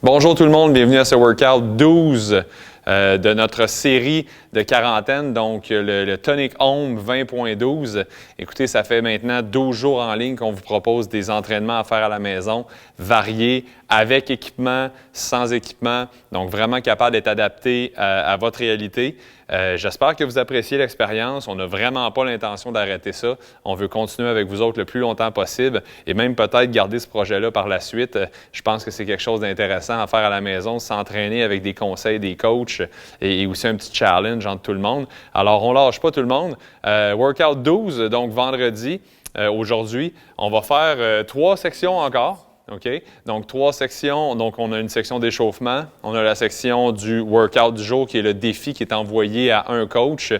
Bonjour tout le monde, bienvenue à ce workout 12 de notre série de quarantaine, donc le Tonic Home 20.12. Écoutez, ça fait maintenant 12 jours en ligne qu'on vous propose des entraînements à faire à la maison, variés, avec équipement, sans équipement, donc vraiment capable d'être adapté à votre réalité. J'espère que vous appréciez l'expérience. On n'a vraiment pas l'intention d'arrêter ça. On veut continuer avec vous autres le plus longtemps possible et même peut-être garder ce projet-là par la suite. Je pense que c'est quelque chose d'intéressant à faire à la maison, s'entraîner avec des conseils des coachs et aussi un petit challenge entre tout le monde. Alors, on ne lâche pas tout le monde. Workout 12, donc vendredi, aujourd'hui, on va faire 3 sections encore. OK? Donc, 3 sections. Donc, on a une section d'échauffement. On a la section du workout du jour qui est le défi qui est envoyé à un coach.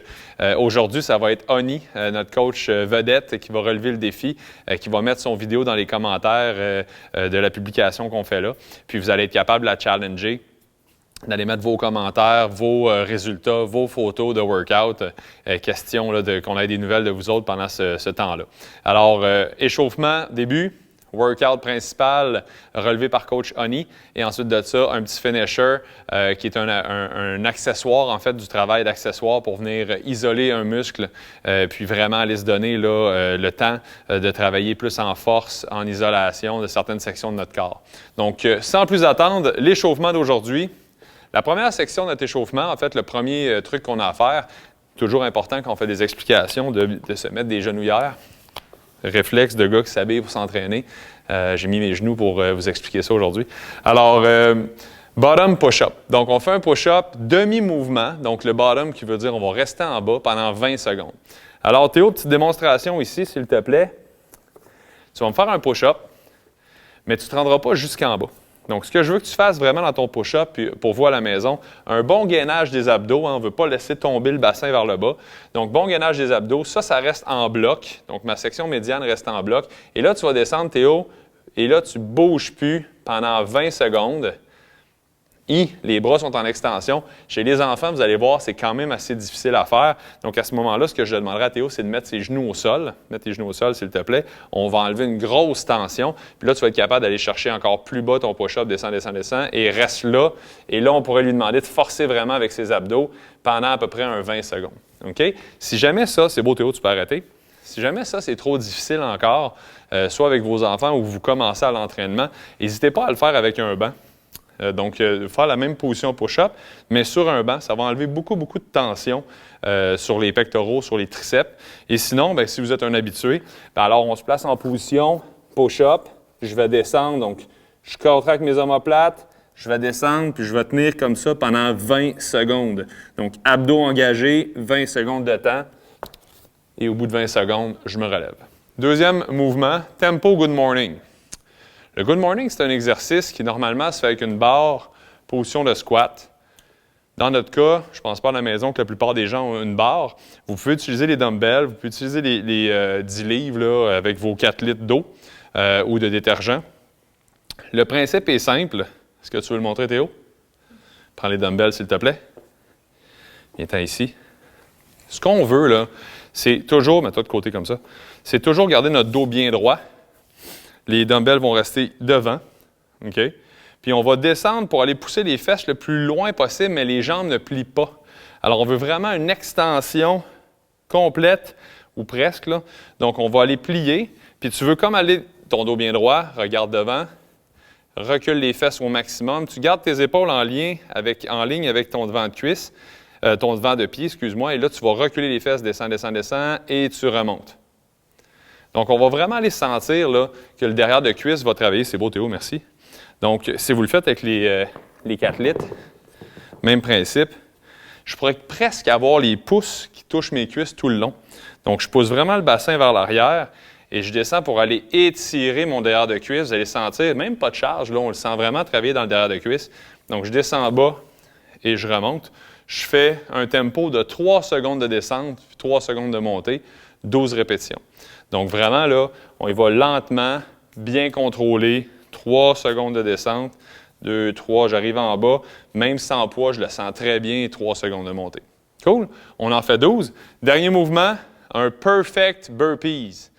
Aujourd'hui, ça va être Oni, notre coach vedette, qui va relever le défi, qui va mettre son vidéo dans les commentaires de la publication qu'on fait là. Puis, vous allez être capable de la challenger, d'aller mettre vos commentaires, vos résultats, vos photos de workout. Question là, qu'on ait des nouvelles de vous autres pendant ce temps-là. Alors, échauffement, début. Workout principal relevé par coach Oni et ensuite de ça, un petit finisher qui est un accessoire, en fait, du travail d'accessoire pour venir isoler un muscle puis vraiment aller se donner là, le temps de travailler plus en force, en isolation de certaines sections de notre corps. Donc, sans plus attendre, l'échauffement d'aujourd'hui. La première section de notre échauffement, en fait, le premier truc qu'on a à faire, toujours important quand on fait des explications, de se mettre des genouillères. Réflexe de gars qui s'habille pour s'entraîner. J'ai mis mes genoux pour vous expliquer ça aujourd'hui. Alors, bottom push-up. Donc, on fait un push-up demi-mouvement. Donc, le bottom qui veut dire on va rester en bas pendant 20 secondes. Alors, Théo, petite démonstration ici, s'il te plaît. Tu vas me faire un push-up, mais tu ne te rendras pas jusqu'en bas. Donc, ce que je veux que tu fasses vraiment dans ton push-up, pour vous à la maison, un bon gainage des abdos. Hein, on ne veut pas laisser tomber le bassin vers le bas. Donc, bon gainage des abdos. Ça reste en bloc. Donc, ma section médiane reste en bloc. Et là, tu vas descendre, Théo, et là, tu ne bouges plus pendant 20 secondes. Les bras sont en extension. Chez les enfants, vous allez voir, c'est quand même assez difficile à faire. Donc, à ce moment-là, ce que je demanderai à Théo, c'est de mettre ses genoux au sol. Mettre tes genoux au sol, s'il te plaît. On va enlever une grosse tension. Puis là, tu vas être capable d'aller chercher encore plus bas ton push-up, descend, et reste là. Et là, on pourrait lui demander de forcer vraiment avec ses abdos pendant à peu près 20 secondes. OK? Si jamais ça, c'est beau Théo, tu peux arrêter. Si jamais ça, c'est trop difficile encore, soit avec vos enfants ou vous commencez à l'entraînement, n'hésitez pas à le faire avec un banc. Donc, faire la même position push-up, mais sur un banc, ça va enlever beaucoup de tension sur les pectoraux, sur les triceps. Et sinon, bien, si vous êtes un habitué, bien, alors on se place en position push-up, je vais descendre, donc je contracte mes omoplates, je vais descendre, puis je vais tenir comme ça pendant 20 secondes. Donc, abdos engagés, 20 secondes de temps, et au bout de 20 secondes, je me relève. Deuxième mouvement, tempo good morning. Le good morning, c'est un exercice qui, normalement, se fait avec une barre, position de squat. Dans notre cas, je ne pense pas à la maison que la plupart des gens ont une barre. Vous pouvez utiliser les dumbbells, vous pouvez utiliser les 10 livres là, avec vos 4 litres d'eau ou de détergent. Le principe est simple. Est-ce que tu veux le montrer, Théo? Prends les dumbbells, s'il te plaît. Viens-t'en ici. Ce qu'on veut, là, c'est toujours, mets-toi de côté comme ça, c'est toujours garder notre dos bien droit. Les dumbbells vont rester devant, OK? Puis on va descendre pour aller pousser les fesses le plus loin possible, mais les jambes ne plient pas. Alors, on veut vraiment une extension complète, ou presque, là. Donc, on va aller plier, puis tu veux comme aller ton dos bien droit, regarde devant, recule les fesses au maximum. Tu gardes tes épaules en ligne avec ton devant de cuisse, ton devant de pied, excuse-moi, et là, tu vas reculer les fesses, descends, et tu remontes. Donc, on va vraiment aller sentir là, que le derrière de cuisse va travailler. C'est beau, Théo, merci. Donc, si vous le faites avec les 4 litres, même principe, je pourrais presque avoir les pouces qui touchent mes cuisses tout le long. Donc, je pousse vraiment le bassin vers l'arrière et je descends pour aller étirer mon derrière de cuisse. Vous allez sentir, même pas de charge, là, on le sent vraiment travailler dans le derrière de cuisse. Donc, je descends en bas et je remonte. Je fais un tempo de 3 secondes de descente, puis 3 secondes de montée, 12 répétitions. Donc, vraiment, là, on y va lentement, bien contrôlé, 3 secondes de descente, 12 répétitions. Donc, vraiment, là, on y va lentement, bien contrôlé, 3 secondes de descente, 12 répétitions. Donc, vraiment, là, on y va lentement, bien contrôlé, 3 secondes de descente, 12 répétitions. Donc, vraiment, là, on y va lentement, bien contrôlé, 3 secondes de descente, 2, 3, j'arrive en bas. Même sans poids, je le sens très bien, 3 secondes de montée. Cool? On en fait 12. Dernier mouvement, un perfect burpees.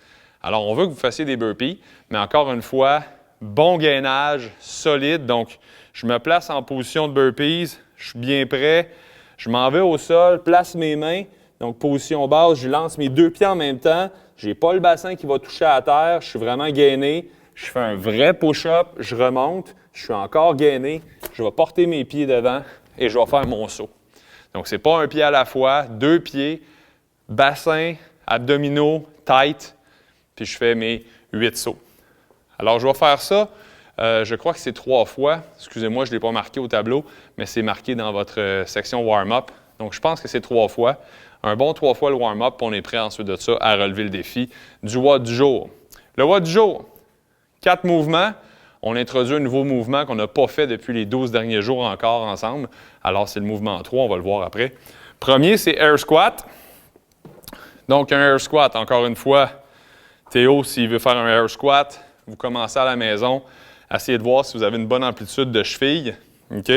Alors, on veut que vous fassiez des burpees, mais encore une fois, bon gainage, solide. Donc, je me place en position de burpees, je suis bien prêt. Je m'en vais au sol, place mes mains. Donc, position basse, je lance mes 2 pieds en même temps. Je n'ai pas le bassin qui va toucher à terre. Je suis vraiment gainé. Je fais un vrai push-up, je remonte. Je suis encore gainé. Je vais porter mes pieds devant et je vais faire mon saut. Donc, ce n'est pas un pied à la fois, 2 pieds, bassin, abdominaux, tight, puis je fais mes 8 sauts. Alors, je vais faire ça, je crois que c'est 3 fois. Excusez-moi, je ne l'ai pas marqué au tableau, mais c'est marqué dans votre section warm-up. Donc, je pense que c'est 3 fois. Un bon 3 fois le warm-up, puis on est prêt ensuite de ça à relever le défi du WOD du jour. Le WOD du jour, 4 mouvements. On introduit un nouveau mouvement qu'on n'a pas fait depuis les 12 derniers jours encore ensemble. Alors, c'est le mouvement 3, on va le voir après. Premier, c'est Air Squat. Donc, un Air Squat, encore une fois, Théo, s'il veut faire un Air Squat, vous commencez à la maison, essayez de voir si vous avez une bonne amplitude de cheville, OK?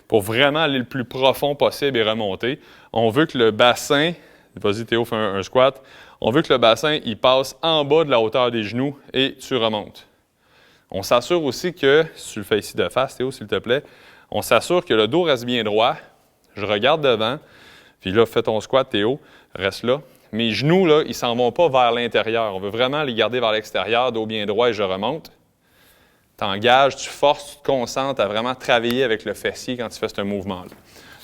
Pour vraiment aller le plus profond possible et remonter. On veut que le bassin, vas-y Théo, fais un squat, on veut que le bassin, il passe en bas de la hauteur des genoux et tu remontes. On s'assure aussi que, si tu le fais ici de face, Théo, s'il te plaît, on s'assure que le dos reste bien droit. Je regarde devant, puis là, fais ton squat, Théo, reste là. Mes genoux, là, ils ne s'en vont pas vers l'intérieur. On veut vraiment les garder vers l'extérieur, dos bien droit et je remonte. Tu engages, tu forces, tu te concentres à vraiment travailler avec le fessier quand tu fais ce mouvement-là.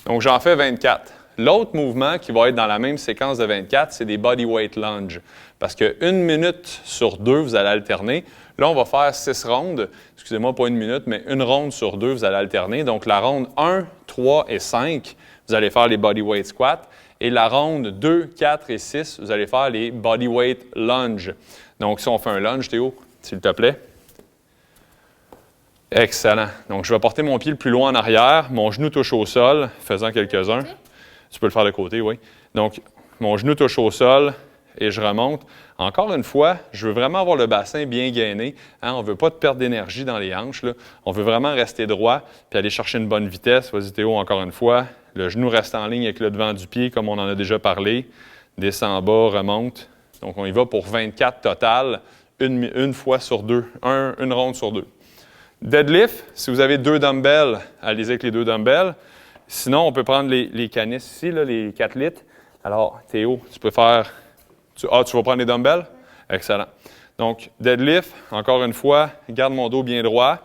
Donc, j'en fais 24. L'autre mouvement qui va être dans la même séquence de 24, c'est des bodyweight lunges. Parce qu'une minute sur 2, vous allez alterner. Là, on va faire 6 rondes. Excusez-moi, pas une minute, mais une ronde sur 2, vous allez alterner. Donc, la ronde 1, 3 et 5, vous allez faire les bodyweight squats. Et la ronde 2, 4 et 6, vous allez faire les bodyweight lunges. Donc, si on fait un lunge, Théo, s'il te plaît. Excellent. Donc, je vais porter mon pied le plus loin en arrière. Mon genou touche au sol, faisant quelques-uns. Tu peux le faire de côté, oui. Donc, mon genou touche au sol et je remonte. Encore une fois, je veux vraiment avoir le bassin bien gainé. Hein? On ne veut pas de perte d'énergie dans les hanches, là. On veut vraiment rester droit puis aller chercher une bonne vitesse. Vas-y Théo, encore une fois. Le genou reste en ligne avec le devant du pied, comme on en a déjà parlé. Descend en bas, remonte. Donc, on y va pour 24 total, une fois sur 2, une ronde sur 2. Deadlift, si vous avez 2 dumbbells, allez-y avec les 2 dumbbells. Sinon, on peut prendre les canisses ici, là, les 4 litres. Alors, Théo, tu peux faire... tu vas prendre les dumbbells? Excellent. Donc, deadlift, encore une fois, garde mon dos bien droit.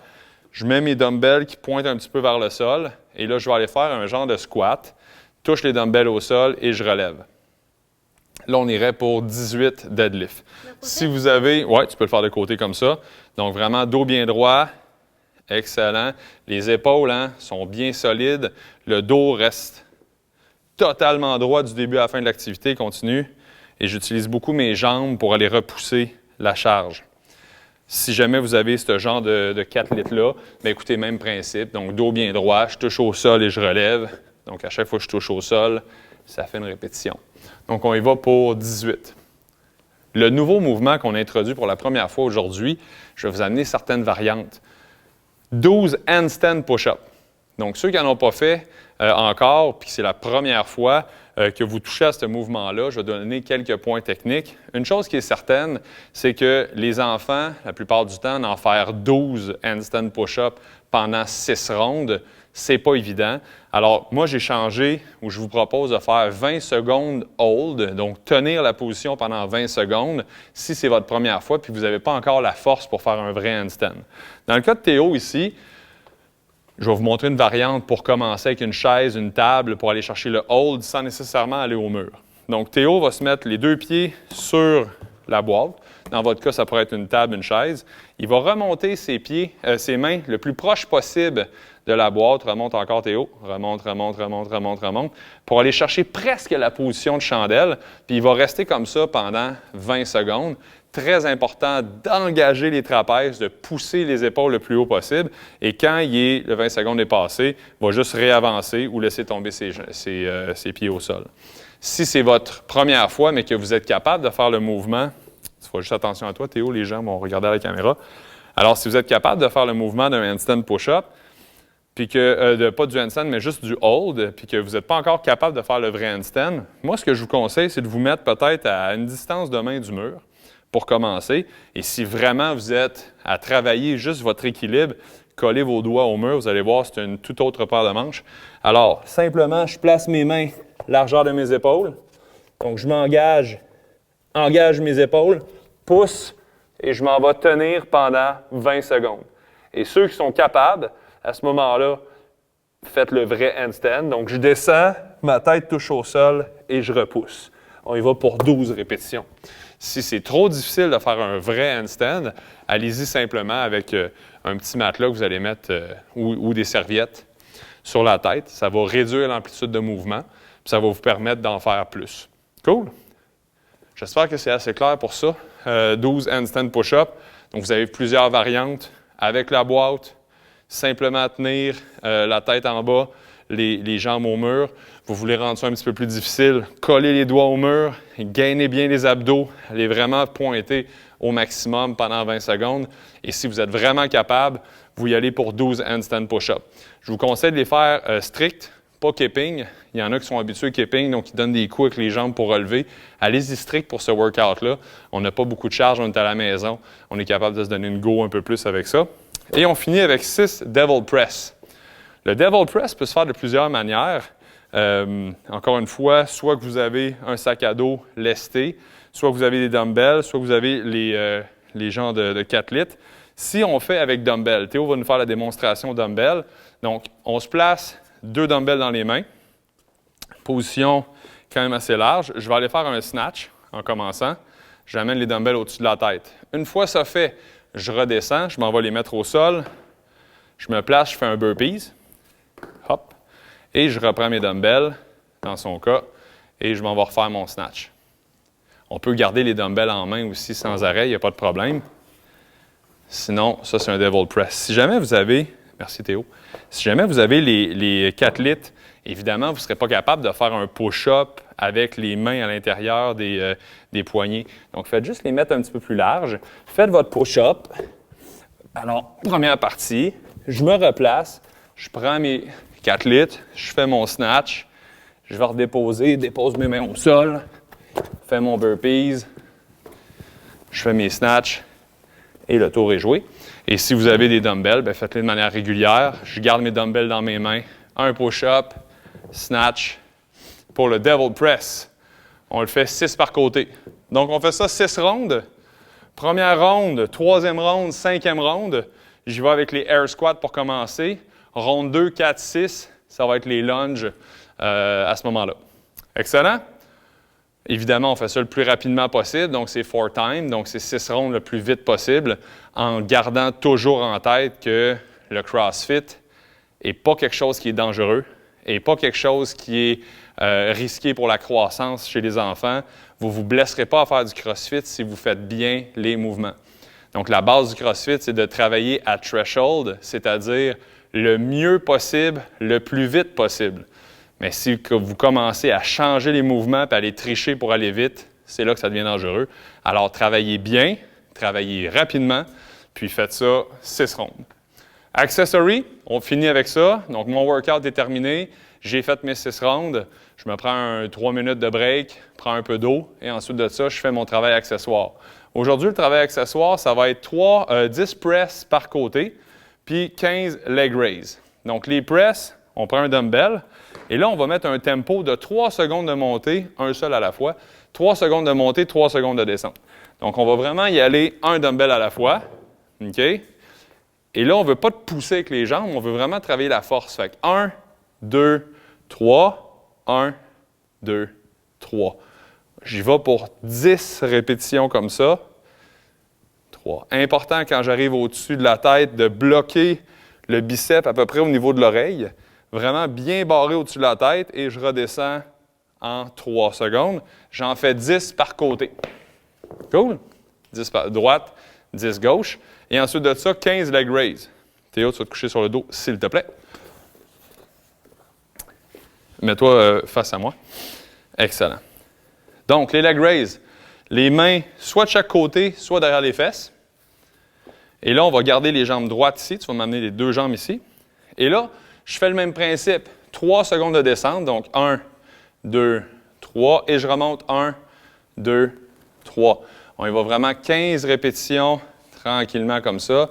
Je mets mes dumbbells qui pointent un petit peu vers le sol. Et là, je vais aller faire un genre de squat. Touche les dumbbells au sol et je relève. Là, on irait pour 18 deadlifts. Si vous avez... Oui, tu peux le faire de côté comme ça. Donc, vraiment, dos bien droit. Excellent. Les épaules sont bien solides. Le dos reste totalement droit du début à la fin de l'activité. Continue. Et j'utilise beaucoup mes jambes pour aller repousser la charge. Si jamais vous avez ce genre de 4 litres-là, bien écoutez, même principe. Donc, dos bien droit, je touche au sol et je relève. Donc, à chaque fois que je touche au sol, ça fait une répétition. Donc, on y va pour 18. Le nouveau mouvement qu'on a introduit pour la première fois aujourd'hui, je vais vous amener certaines variantes. 12 handstand push-up. Donc, ceux qui n'en ont pas fait encore, puis c'est la première fois que vous touchez à ce mouvement-là, je vais donner quelques points techniques. Une chose qui est certaine, c'est que les enfants, la plupart du temps, d'en faire 12 handstand push-up pendant 6 rondes, c'est pas évident. Alors, moi, j'ai changé, où je vous propose de faire 20 secondes hold, donc tenir la position pendant 20 secondes, si c'est votre première fois, puis vous n'avez pas encore la force pour faire un vrai handstand. Dans le cas de Théo ici, je vais vous montrer une variante pour commencer avec une chaise, une table, pour aller chercher le hold sans nécessairement aller au mur. Donc, Théo va se mettre les 2 pieds sur la boîte. Dans votre cas, ça pourrait être une table, une chaise. Il va remonter ses mains le plus proche possible de la boîte. Remonte encore, Théo. Remonte, remonte, remonte, remonte, remonte. Pour aller chercher presque la position de chandelle. Puis il va rester comme ça pendant 20 secondes. Très important d'engager les trapèzes, de pousser les épaules le plus haut possible. Et quand le 20 secondes est passé, il va juste réavancer ou laisser tomber ses pieds au sol. Si c'est votre première fois, mais que vous êtes capable de faire le mouvement, il faut juste attention à toi, Théo, les gens vont regarder à la caméra. Alors, si vous êtes capable de faire le mouvement d'un handstand push-up, puis que, pas du handstand, mais juste du hold, puis que vous n'êtes pas encore capable de faire le vrai handstand, moi, ce que je vous conseille, c'est de vous mettre peut-être à une distance de main du mur pour commencer. Et si vraiment vous êtes à travailler juste votre équilibre, collez vos doigts au mur, vous allez voir, c'est une toute autre paire de manches. Alors, simplement, je place mes mains largeur de mes épaules. Donc, je engage mes épaules, pousse, et je m'en vais tenir pendant 20 secondes. Et ceux qui sont capables, à ce moment-là, faites le vrai handstand. Donc, je descends, ma tête touche au sol et je repousse. On y va pour 12 répétitions. Si c'est trop difficile de faire un vrai handstand, allez-y simplement avec un petit matelas que vous allez mettre ou des serviettes sur la tête. Ça va réduire l'amplitude de mouvement, puis ça va vous permettre d'en faire plus. Cool? J'espère que c'est assez clair pour ça. 12 handstand push-up. Donc, vous avez plusieurs variantes avec la boîte. Simplement tenir la tête en bas, les jambes au mur. Vous voulez rendre ça un petit peu plus difficile, collez les doigts au mur, gainez bien les abdos, allez vraiment pointer au maximum pendant 20 secondes. Et si vous êtes vraiment capable, vous y allez pour 12 handstand push-up. Je vous conseille de les faire strict, pas keeping. Il y en a qui sont habitués au keeping, donc ils donnent des coups avec les jambes pour relever. Allez-y strict pour ce workout-là. On n'a pas beaucoup de charge, on est à la maison. On est capable de se donner une go un peu plus avec ça. Et on finit avec 6 Devil Press. Le Devil Press peut se faire de plusieurs manières. Encore une fois, soit que vous avez un sac à dos lesté, soit que vous avez des dumbbells, soit que vous avez les genres de 4 litres. Si on fait avec dumbbells, Théo va nous faire la démonstration dumbbell. Donc, on se place 2 dumbbells dans les mains. Position quand même assez large. Je vais aller faire un snatch en commençant. J'amène les dumbbells au-dessus de la tête. Une fois ça fait, je redescends, je m'en vais les mettre au sol. Je me place, je fais un burpees. Hop. Et je reprends mes dumbbells, dans son cas, et je m'en vais refaire mon snatch. On peut garder les dumbbells en main aussi sans arrêt, il n'y a pas de problème. Sinon, ça, c'est un devil press. Si jamais vous avez, merci Théo, si jamais vous avez les 4 litres, évidemment, vous ne serez pas capable de faire un push-up avec les mains à l'intérieur des poignets. Donc, faites juste les mettre un petit peu plus larges. Faites votre push-up. Alors, première partie, je me replace, je prends mes 4 litres, je fais mon snatch, je vais redéposer, dépose mes mains au sol, fais mon burpees, je fais mes snatchs et le tour est joué. Et si vous avez des dumbbells, bien, faites-les de manière régulière. Je garde mes dumbbells dans mes mains, un push-up, snatch. Pour le Devil Press, on le fait 6 par côté. Donc, on fait ça 6 rondes. Première ronde, troisième ronde, cinquième ronde. J'y vais avec les air squats pour commencer. Ronde 2, 4, 6, ça va être les lunges à ce moment-là. Excellent? Évidemment, on fait ça le plus rapidement possible, donc c'est 4 time, donc c'est 6 rondes le plus vite possible, en gardant toujours en tête que le CrossFit n'est pas quelque chose qui est dangereux et pas quelque chose qui est risqué pour la croissance chez les enfants. Vous ne vous blesserez pas à faire du CrossFit si vous faites bien les mouvements. Donc, la base du CrossFit, c'est de travailler à threshold, c'est-à-dire le mieux possible, le plus vite possible. Mais si vous commencez à changer les mouvements et à les tricher pour aller vite, c'est là que ça devient dangereux. Alors, travaillez bien, travaillez rapidement, puis faites ça 6 rondes. Accessory, on finit avec ça. Donc, mon workout est terminé. J'ai fait mes 6 rondes. Je me prends 3 minutes de break, prends un peu d'eau, et ensuite de ça, je fais mon travail accessoire. Aujourd'hui, le travail accessoire, ça va être 10 press par côté, puis 15 leg raise. Donc, les press, on prend un dumbbell, et là, on va mettre un tempo de 3 secondes de montée, un seul à la fois. 3 secondes de montée, 3 secondes de descente. Donc, on va vraiment y aller un dumbbell à la fois. OK? Et là, on ne veut pas te pousser avec les jambes, on veut vraiment travailler la force. Fait que 1, 2, 3, 1, 2, 3. J'y vais pour 10 répétitions comme ça. 3. Important quand j'arrive au-dessus de la tête de bloquer le biceps à peu près au niveau de l'oreille. Vraiment bien barré au-dessus de la tête et je redescends en 3 secondes. J'en fais 10 par côté. Cool? 10 par droite, 10 gauche. Et ensuite de ça, 15 leg raise. Théo, tu vas te coucher sur le dos, s'il te plaît. Mets-toi face à moi. Excellent. Donc, les leg raise. Les mains soit de chaque côté, soit derrière les fesses. Et là, on va garder les jambes droites ici. Tu vas m'amener les 2 jambes ici. Et là, je fais le même principe. 3 secondes de descente, donc 1, 2, 3, et je remonte 1, 2, 3. On y va vraiment 15 répétitions tranquillement comme ça,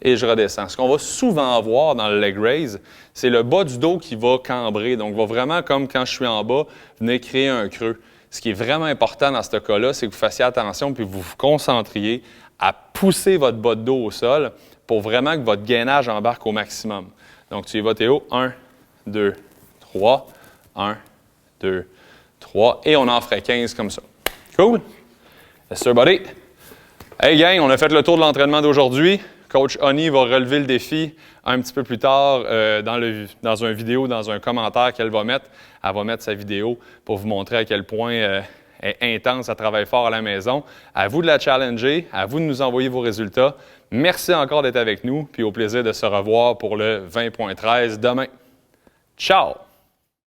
et je redescends. Ce qu'on va souvent voir dans le leg raise, c'est le bas du dos qui va cambrer. Donc, va vraiment, comme quand je suis en bas, venir créer un creux. Ce qui est vraiment important dans ce cas-là, c'est que vous fassiez attention puis vous vous concentriez à pousser votre bas de dos au sol pour vraiment que votre gainage embarque au maximum. Donc, tu y vas, Théo. 1, 2, 3. 1, 2, 3. Et on en ferait 15 comme ça. Cool? Yes, sir, buddy. Hey, gang, on a fait le tour de l'entraînement d'aujourd'hui. Coach Honey va relever le défi un petit peu plus tard dans une vidéo, dans un commentaire qu'elle va mettre. Elle va mettre sa vidéo pour vous montrer à quel point elle est intense, elle travaille fort à la maison. À vous de la challenger, à vous de nous envoyer vos résultats. Merci encore d'être avec nous, puis au plaisir de se revoir pour le 20.13 demain. Ciao!